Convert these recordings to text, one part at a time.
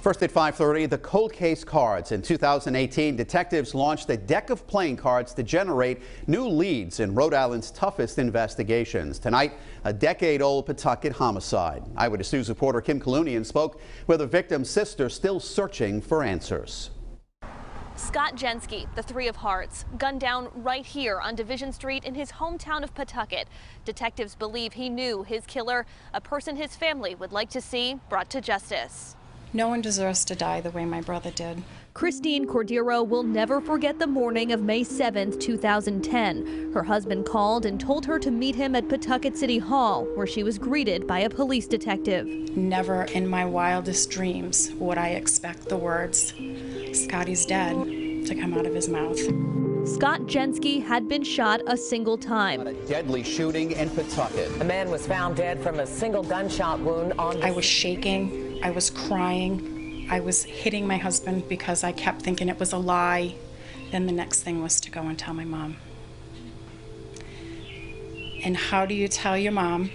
First at 5:30, the cold case cards. In 2018, detectives launched a deck of playing cards to generate new leads in Rhode Island's toughest investigations. Tonight, a decade-old Pawtucket homicide. Eyewitness News reporter Kim Kalunian spoke with the victim's sister, still searching for answers. Scott Jensky, the Three of Hearts, gunned down right here on Division Street in his hometown of Pawtucket. Detectives believe he knew his killer, a person his family would like to see brought to justice. No one deserves to die the way my brother did. Christine Cordeiro will never forget the morning of May 7th, 2010. Her husband called and told her to meet him at Pawtucket City Hall, where she was greeted by a police detective. Never in my wildest dreams would I expect the words, "Scotty's dead," to come out of his mouth. Scott Jensky had been shot a single time. A deadly shooting in Pawtucket. A man was found dead from a single gunshot wound on. I was shaking. I was crying. I was hitting my husband because I kept thinking it was a lie. Then the next thing was to go and tell my mom. And how do you tell your mom,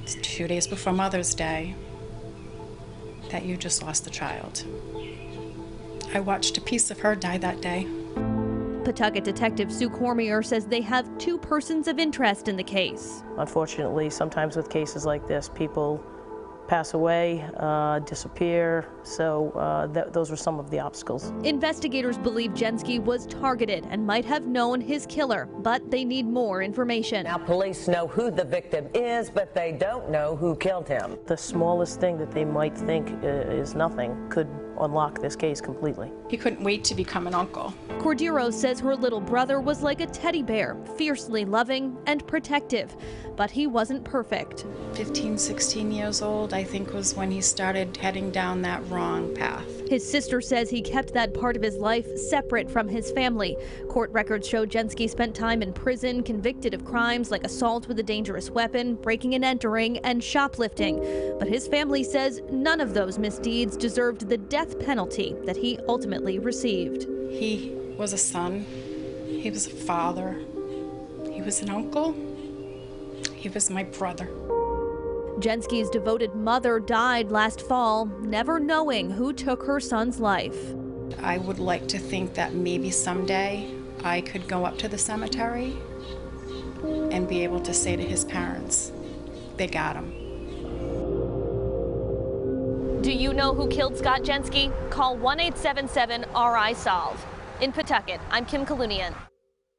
2 days before Mother's Day, that you just lost a child? I watched a piece of her die that day. Pawtucket Detective Sue Cormier says they have two persons of interest in the case. Unfortunately, sometimes with cases like this, people pass away, disappear, so those were some of the obstacles. Investigators believe Jensky was targeted and might have known his killer, but they need more information. Now police know who the victim is, but they don't know who killed him. The smallest thing that they might think is nothing could unlock this case completely. He couldn't wait to become an uncle. Cordeiro says her little brother was like a teddy bear, fiercely loving and protective, but he wasn't perfect. 15, 16 years old, I think, was when he started heading down that wrong path. His sister says he kept that part of his life separate from his family. Court records show Jensky spent time in prison, convicted of crimes like assault with a dangerous weapon, breaking and entering, and shoplifting. But his family says none of those misdeeds deserved the death penalty that he ultimately received. He was a son, he was a father, he was an uncle, he was my brother. Jensky's devoted mother died last fall, never knowing who took her son's life. I would like to think that maybe someday I could go up to the cemetery and be able to say to his parents, they got him. Do you know who killed Scott Jensky? Call 1-877-RI-SOLVE. In Pawtucket, I'm Kim Kalunian.